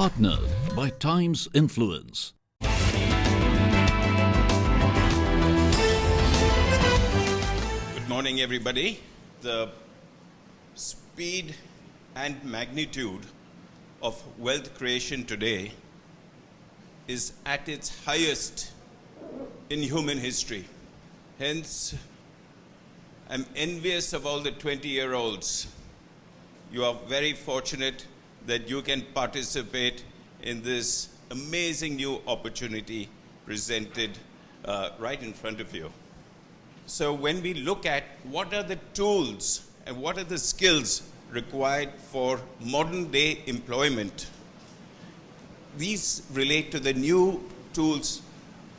Partnered by Times Influence. Good morning, everybody. The speed and magnitude of wealth creation today is at its highest in human history. Hence, I'm envious of all the 20-year-olds. You are very fortunate that you can participate in this amazing new opportunity presented right in front of you. So when we look at what are the tools and what are the skills required for modern day employment, these relate to the new tools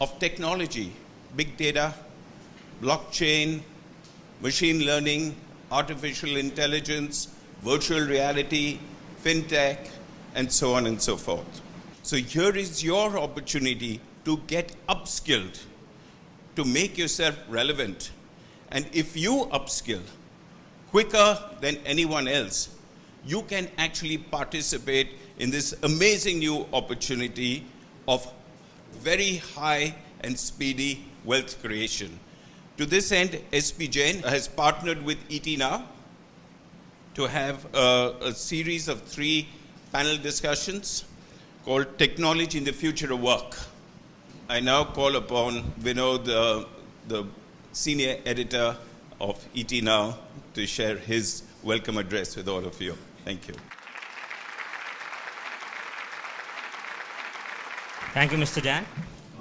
of technology, big data, blockchain, machine learning, artificial intelligence, virtual reality, fintech, and so on and so forth. So here is your opportunity to get upskilled, to make yourself relevant. And if you upskill quicker than anyone else, you can actually participate in this amazing new opportunity of very high and speedy wealth creation. To this end, SP Jain has partnered with ET Now to have a series of 3 panel discussions called Technology in the Future of Work. I now call upon Vinod, the senior editor of ET Now, to share his welcome address with all of you. Thank you. Thank you, Mr. Jain.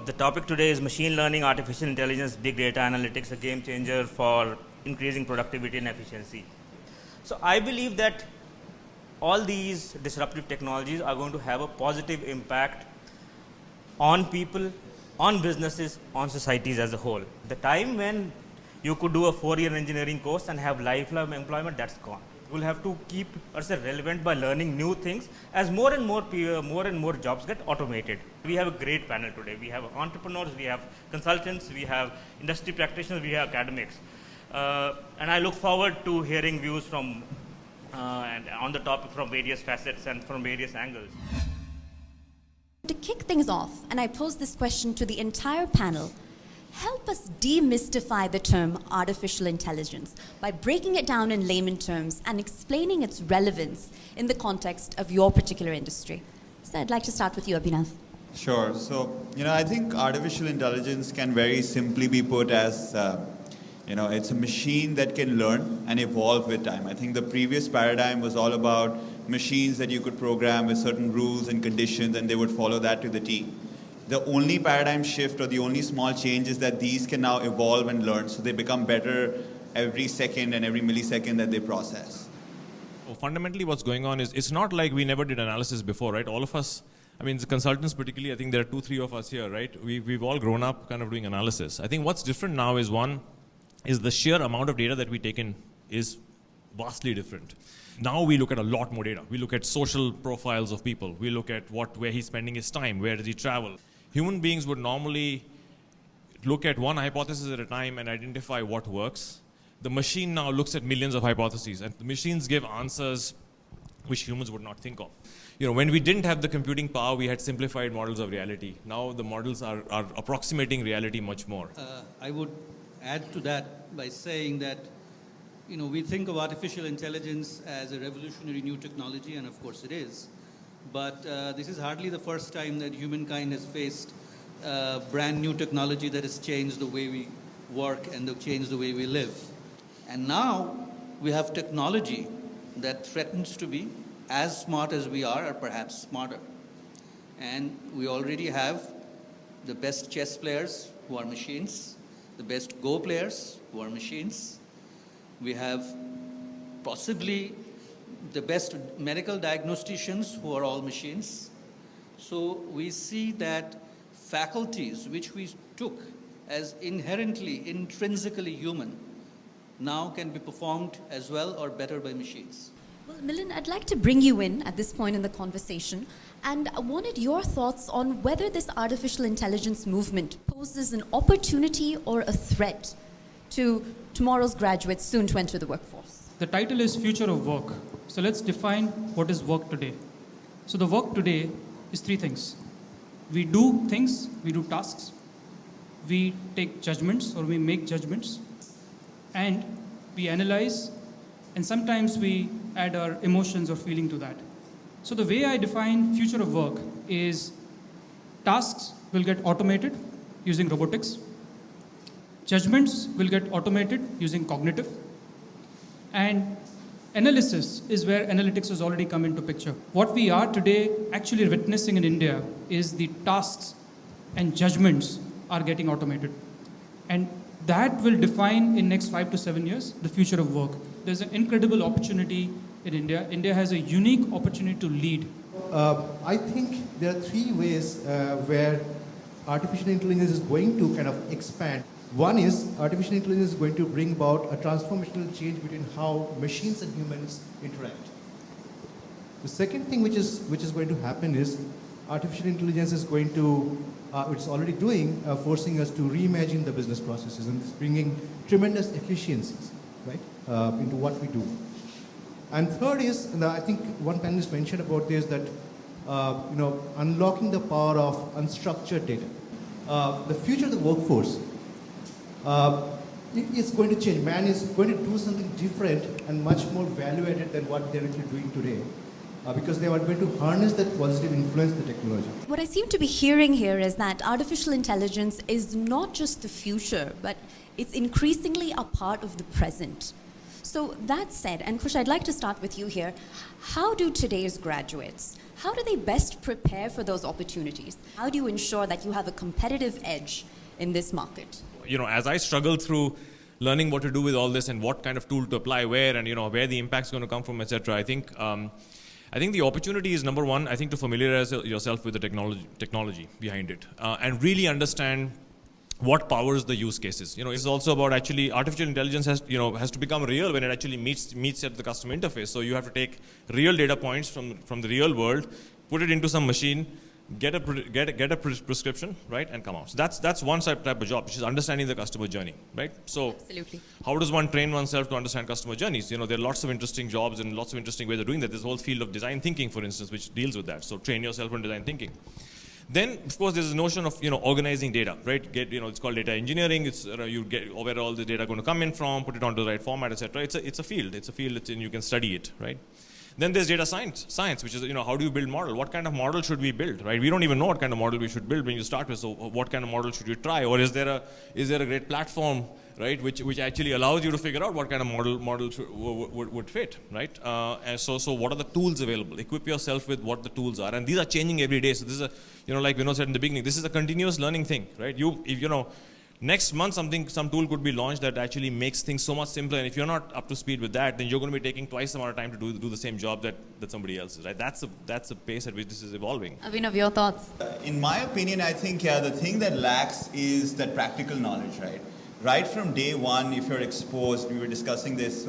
The topic today is machine learning, artificial intelligence, big data analytics, a game changer for increasing productivity and efficiency. So I believe that all these disruptive technologies are going to have a positive impact on people, on businesses, on societies as a whole. The time when you could do a 4-year engineering course and have lifelong employment, that's gone. We'll have to keep ourselves relevant by learning new things as more and more jobs get automated. We have a great panel today. We have entrepreneurs, we have consultants, we have industry practitioners, we have academics. And I look forward to hearing views from and on the topic from various facets and from various angles. To kick things off, and I pose this question to the entire panel, help us demystify the term artificial intelligence by breaking it down in layman terms and explaining its relevance in the context of your particular industry. So I'd like to start with you, Abhinav. Sure. So, I think artificial intelligence can very simply be put as it's a machine that can learn and evolve with time. I think the previous paradigm was all about machines that you could program with certain rules and conditions and they would follow that to the T. The only paradigm shift or the only small change is that these can now evolve and learn, so they become better every second and every millisecond that they process. Well, fundamentally what's going on is it's not like we never did analysis before, right? All of us, the consultants particularly, I think there are 2-3 of us here, right? We've all grown up kind of doing analysis. I think what's different now is the sheer amount of data that we take in is vastly different. Now we look at a lot more data. We look at social profiles of people. We look at where he's spending his time, where does he travel. Human beings would normally look at one hypothesis at a time and identify what works. The machine now looks at millions of hypotheses, and the machines give answers which humans would not think of. When we didn't have the computing power, we had simplified models of reality. Now the models are approximating reality much more. I would add to that by saying that, we think of artificial intelligence as a revolutionary new technology, and of course it is. But this is hardly the first time that humankind has faced brand new technology that has changed the way we work and changed the way we live. And now we have technology that threatens to be as smart as we are, or perhaps smarter. And we already have the best chess players who are machines, the best Go players who are machines. We have possibly the best medical diagnosticians who are all machines. So we see that faculties which we took as intrinsically human, now can be performed as well or better by machines. Well, Milind, I'd like to bring you in at this point in the conversation, and I wanted your thoughts on whether this artificial intelligence movement poses an opportunity or a threat to tomorrow's graduates soon to enter the workforce. The title is Future of Work. So let's define what is work today. So the work today is three things. We do things, we do tasks, we take judgments or we make judgments, and we analyze, and sometimes we add our emotions or feeling to that. So the way I define future of work is tasks will get automated using robotics, judgments will get automated using cognitive, and analysis is where analytics has already come into picture. What we are today actually witnessing in India is the tasks and judgments are getting automated. And that will define in next 5 to 7 years the future of work. There's an incredible opportunity in India. India has a unique opportunity to lead. I think there are three ways where artificial intelligence is going to kind of expand. One is artificial intelligence is going to bring about a transformational change between how machines and humans interact. The second thing which is going to happen is artificial intelligence is going to, it's already doing, forcing us to reimagine the business processes and it's bringing tremendous efficiencies, right, into what we do. And third is, and I think one panelist mentioned about this, that unlocking the power of unstructured data. The future of the workforce is going to change. Man is going to do something different and much more value-added than what they're actually doing today. Because they are going to harness that positive influence of the technology. What I seem to be hearing here is that artificial intelligence is not just the future, but it's increasingly a part of the present. So that said, and Khush, I'd like to start with you here. How do today's graduates, how do they best prepare for those opportunities? How do you ensure that you have a competitive edge in this market? As I struggle through learning what to do with all this and what kind of tool to apply where and, where the impact's going to come from, etc., I think the opportunity is, number one, I think to familiarize yourself with the technology behind it and really understand what powers the use cases. It's also about actually artificial intelligence has to become real when it actually meets at the customer interface. So you have to take real data points from the real world, put it into some machine, get a prescription, right, and come out. So that's one type of job, which is understanding the customer journey, right? So absolutely. How does one train oneself to understand customer journeys? There are lots of interesting jobs and lots of interesting ways of doing that. There's a whole field of design thinking, for instance, which deals with that. So train yourself on design thinking. Then, of course, there's a notion of organizing data, right? It's called data engineering. It's you get where all the data going to come in from, put it onto the right format, etc. It's a field. It's a field and you can study it, right? Then there's data science, which is how do you build model? What kind of model should we build, right? We don't even know what kind of model we should build when you start with. So what kind of model should you try? Or is there a great platform, right, which actually allows you to figure out what kind of model would fit, right? And so what are the tools available? Equip yourself with what the tools are, and these are changing every day. So this is like Vinod said in the beginning, this is a continuous learning thing, right? Next month, some tool could be launched that actually makes things so much simpler. And if you're not up to speed with that, then you're going to be taking twice the amount of time to do the same job that somebody else is, right? That's the pace at which this is evolving. Abhinav, your thoughts? In my opinion, I think, the thing that lacks is that practical knowledge, right? Right from day one, if you're exposed, we were discussing this,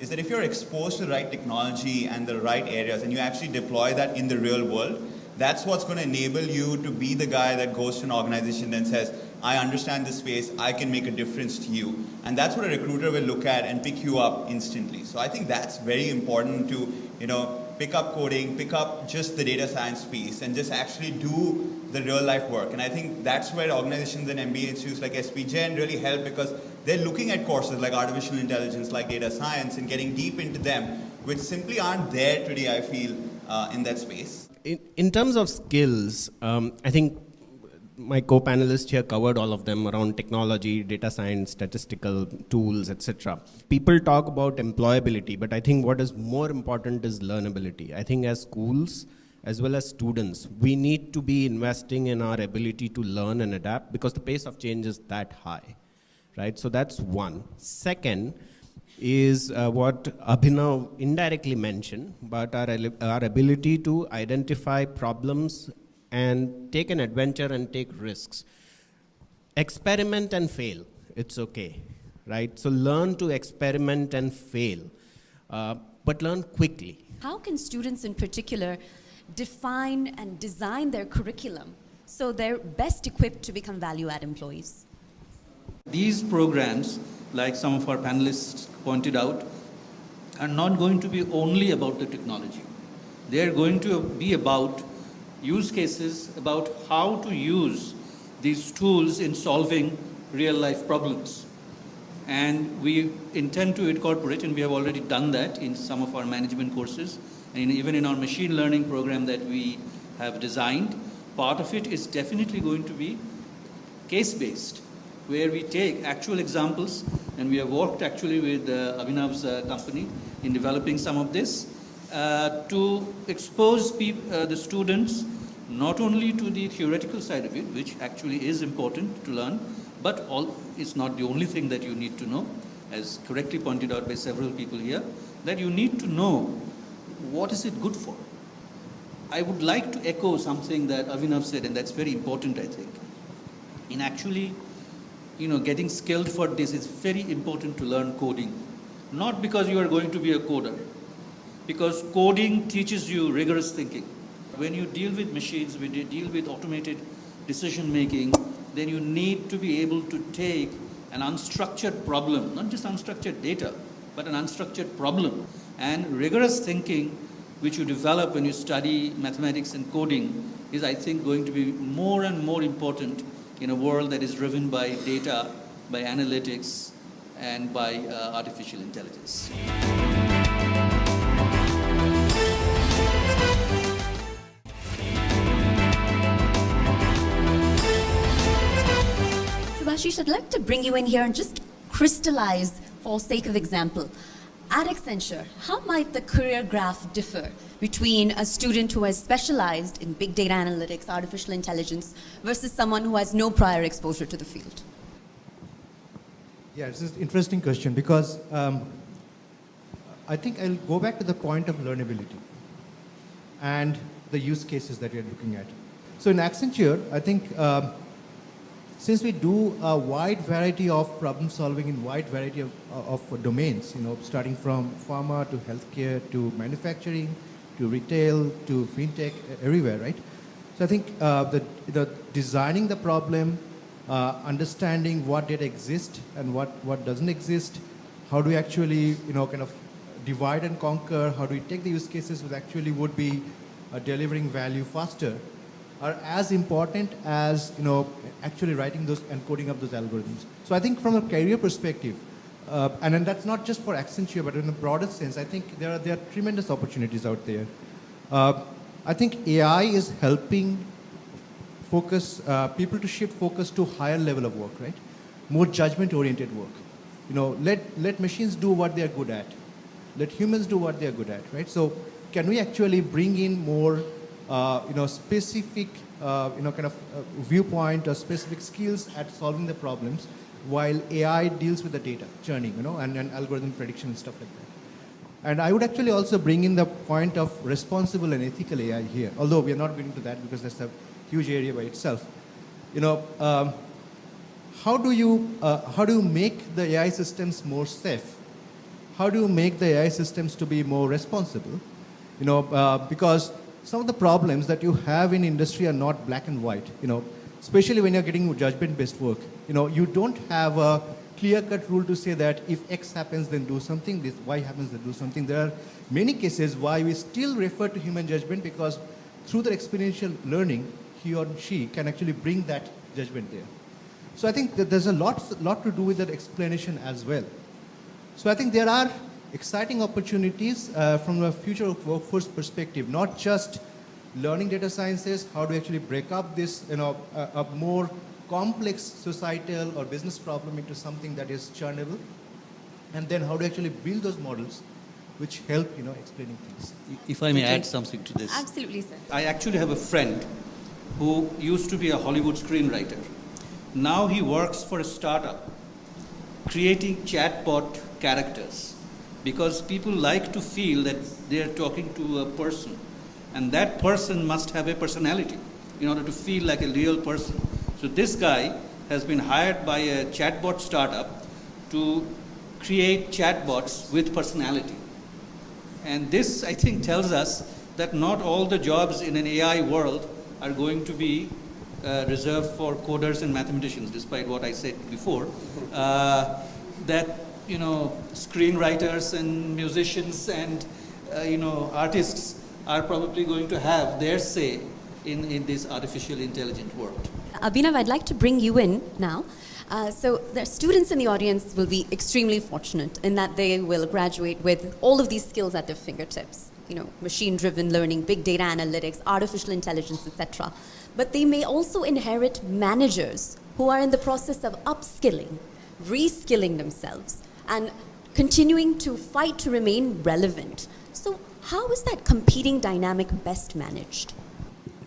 is that if you're exposed to the right technology and the right areas, and you actually deploy that in the real world, that's what's going to enable you to be the guy that goes to an organization and says, I understand this space, I can make a difference to you. And that's what a recruiter will look at and pick you up instantly. So I think that's very important to, pick up coding, pick up just the data science piece, and just actually do the real life work. And I think that's where organizations and MBA institutes like Jain really help, because they're looking at courses like artificial intelligence, like data science, and getting deep into them, which simply aren't there today, I feel, in that space. In terms of skills, I think my co-panelists here covered all of them around technology, data science, statistical tools, etc. People talk about employability, but I think what is more important is learnability. I think as schools, as well as students, we need to be investing in our ability to learn and adapt, because the pace of change is that high, right? So that's one. Second is what Abhinav indirectly mentioned, but our ability to identify problems and take an adventure and take risks. Experiment and fail, it's okay, right? So learn to experiment and fail, but learn quickly. How can students in particular define and design their curriculum so they're best equipped to become value-add employees? These programs, like some of our panelists pointed out, are not going to be only about the technology. They are going to be about use cases about how to use these tools in solving real life problems. And we intend to incorporate, and we have already done that in some of our management courses, and even in our machine learning program that we have designed. Part of it is definitely going to be case-based, where we take actual examples, and we have worked actually with Abhinav's company in developing some of this, to expose the students not only to the theoretical side of it, which actually is important to learn, but it's not the only thing that you need to know, as correctly pointed out by several people here, that you need to know what is it good for. I would like to echo something that Abhinav said, and that's very important, I think. In actually, getting skilled for this, it's very important to learn coding. Not because you are going to be a coder, because coding teaches you rigorous thinking. When you deal with machines, when you deal with automated decision making, then you need to be able to take an unstructured problem, not just unstructured data, but an unstructured problem. And rigorous thinking, which you develop when you study mathematics and coding, is, I think, going to be more and more important in a world that is driven by data, by analytics, and by artificial intelligence. Subhashish, I'd like to bring you in here and just crystallize, for sake of example. At Accenture, how might the career graph differ between a student who has specialized in big data analytics, artificial intelligence, versus someone who has no prior exposure to the field? Yeah, it's an interesting question because I think I'll go back to the point of learnability and the use cases that we are looking at. So in Accenture, I think since we do a wide variety of problem solving in wide variety of domains, starting from pharma to healthcare to manufacturing to retail to fintech, everywhere, right? So I think the designing the problem, understanding what data exists and what doesn't exist, how do we actually kind of divide and conquer, how do we take the use cases which actually would be delivering value faster, are as important as actually writing those and coding up those algorithms. So I think from a career perspective, and then that's not just for Accenture, but in a broader sense, I think there are tremendous opportunities out there. I think AI is helping focus people to shift focus to higher level of work, right? More judgment-oriented work. Let machines do what they are good at. Let humans do what they are good at, right? So can we actually bring in more specific, kind of viewpoint or specific skills at solving the problems, while AI deals with the data churning, and algorithm prediction and stuff like that. And I would actually also bring in the point of responsible and ethical AI here, although we are not going into that because that's a huge area by itself. How do you make the AI systems more safe? How do you make the AI systems to be more responsible? Because some of the problems that you have in industry are not black and white, especially when you're getting judgment-based work. You don't have a clear-cut rule to say that if X happens, then do something, this Y happens, then do something. There are many cases why we still refer to human judgment because through the experiential learning, he or she can actually bring that judgment there. So I think that there's a lot to do with that explanation as well. So I think there are exciting opportunities from a future workforce perspective, not just learning data sciences, how to actually break up this, a more complex societal or business problem into something that is churnable, and then how to actually build those models which help, explaining things. If I may add something to this. Absolutely, sir. I actually have a friend who used to be a Hollywood screenwriter. Now he works for a startup creating chatbot characters because people like to feel that they're talking to a person, and that person must have a personality in order to feel like a real person. So this guy has been hired by a chatbot startup to create chatbots with personality. And this, I think, tells us that not all the jobs in an AI world are going to be reserved for coders and mathematicians, despite what I said before. That, screenwriters and musicians and, artists are probably going to have their say in this artificial intelligent world. Abhinav, I'd like to bring you in now. So the students in the audience will be extremely fortunate in that they will graduate with all of these skills at their fingertips. You know, machine-driven learning, big data analytics, artificial intelligence, etc. But they may also inherit managers who are in the process of upskilling, reskilling themselves, and continuing to fight to remain relevant. So how is that competing dynamic best managed?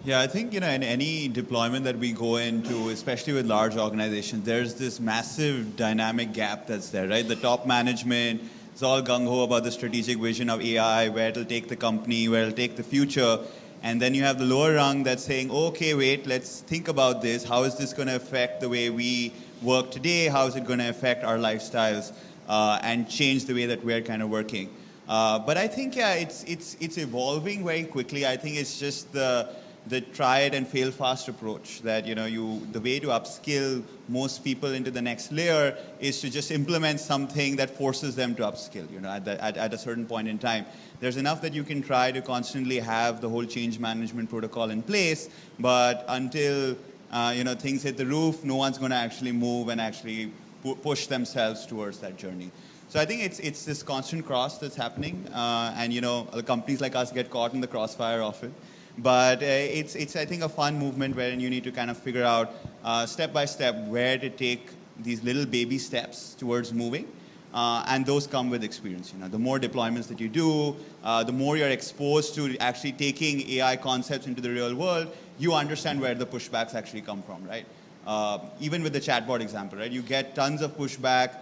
Yeah, I think, in any deployment that we go into, especially with large organizations, there's this massive dynamic gap that's there, right? The top management is all gung-ho about the strategic vision of AI, where it'll take the company, where it'll take the future. And then you have the lower rung that's saying, okay, wait, let's think about this. How is this going to affect the way we work today? How is it going to affect our lifestyles and change the way that we're kind of working? But I think, yeah, it's evolving very quickly. I think it's just the try it and fail fast approach that, the way to upskill most people into the next layer is to just implement something that forces them to upskill, at a certain point in time. There's enough that you can try to constantly have the whole change management protocol in place, but until, things hit the roof, no one's going to actually move and actually push themselves towards that journey. So I think it's this constant cross that's happening, and companies like us get caught in the crossfire often. But it's I think a fun movement wherein you need to kind of figure out step by step where to take these little baby steps towards moving, and those come with experience. The more deployments that you do, the more you're exposed to actually taking AI concepts into the real world, you understand where the pushbacks actually come from, right? Even with the chatbot example, right? You get tons of pushback,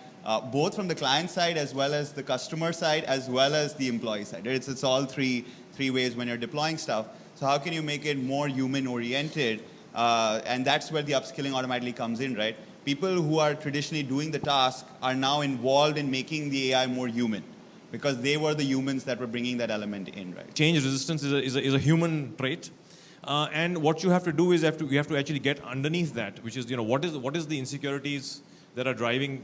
both from the client side as well as the customer side as well as the employee side. It's all three ways when you're deploying stuff. So how can you make it more human-oriented? And that's where the upskilling automatically comes in, right? People who are traditionally doing the task are now involved in making the AI more human because they were the humans that were bringing that element in, right? Change resistance is a human trait. And what you have to do is you have to actually get underneath that, which is, what is the insecurities that are driving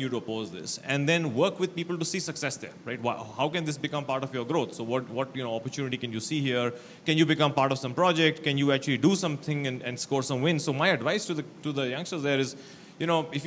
you to oppose this, and then work with people to see success there, right? How can this become part of your growth? So what opportunity can you see here? Can you become part of some project? Can you actually do something and score some wins? So my advice to the youngsters there is, if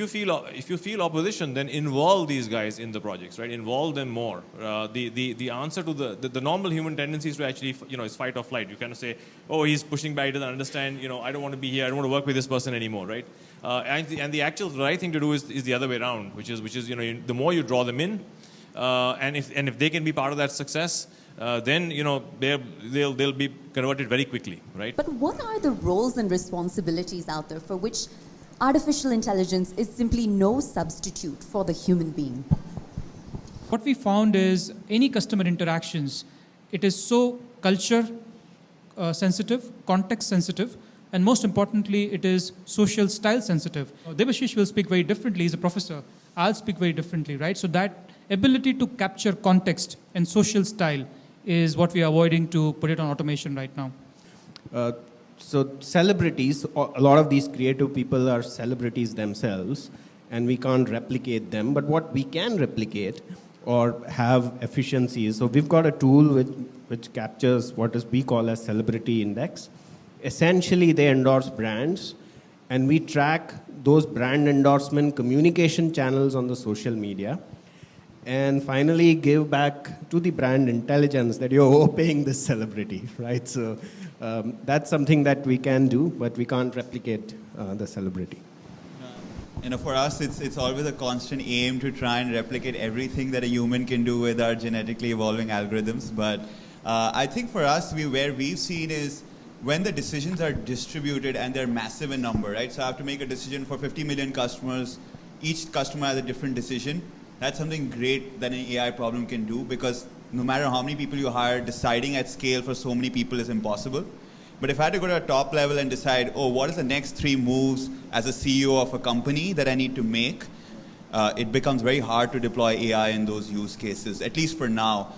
you feel opposition, then involve these guys in the projects, right? Involve them more. The answer to the normal human tendency is to actually, is fight or flight. You kind of say, oh, he's pushing back, he doesn't understand, I don't want to be here, I don't want to work with this person anymore, right? And the actual right thing to do is the other way around, which is the more you draw them in, and if they can be part of that success, then they'll be converted very quickly, right? But what are the roles and responsibilities out there for which artificial intelligence is simply no substitute for the human being? What we found is any customer interactions, it is so culture sensitive, context sensitive, and most importantly, it is social style sensitive. Debashish will speak very differently. He's a professor. I'll speak very differently, right? So that ability to capture context and social style is what we are avoiding to put it on automation right now. So celebrities, a lot of these creative people are celebrities themselves, and we can't replicate them. But what we can replicate or have efficiencies, so we've got a tool which captures what we call as celebrity index. Essentially, they endorse brands, and we track those brand endorsement communication channels on the social media, and finally give back to the brand intelligence that you're overpaying this celebrity, right? So that's something that we can do, but we can't replicate the celebrity. For us, it's always a constant aim to try and replicate everything that a human can do with our genetically evolving algorithms. But I think for us, where we've seen is when the decisions are distributed and they're massive in number, right? So I have to make a decision for 50 million customers. Each customer has a different decision. That's something great that an AI problem can do, because no matter how many people you hire, deciding at scale for so many people is impossible. But if I had to go to a top level and decide, what is the next 3 moves as a CEO of a company that I need to make, it becomes very hard to deploy AI in those use cases, at least for now.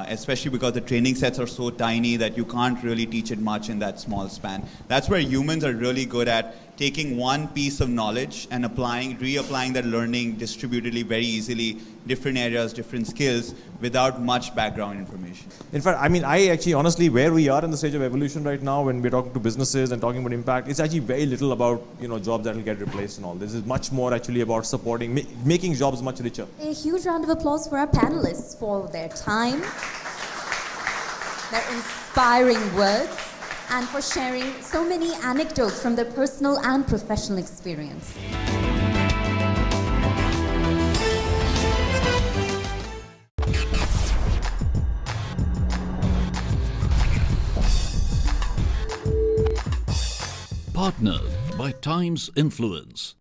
Especially because the training sets are so tiny that you can't really teach it much in that small span. That's where humans are really good at taking one piece of knowledge and reapplying that learning distributedly very easily, different areas, different skills, without much background information. In fact, I mean, I actually, honestly, where we are in the stage of evolution right now, when we're talking to businesses and talking about impact, it's actually very little about, jobs that will get replaced and all. This is much more actually about supporting, making jobs much richer. A huge round of applause for our panelists for their time, their inspiring words, and for sharing so many anecdotes from their personal and professional experience. Partnered by Times Influence.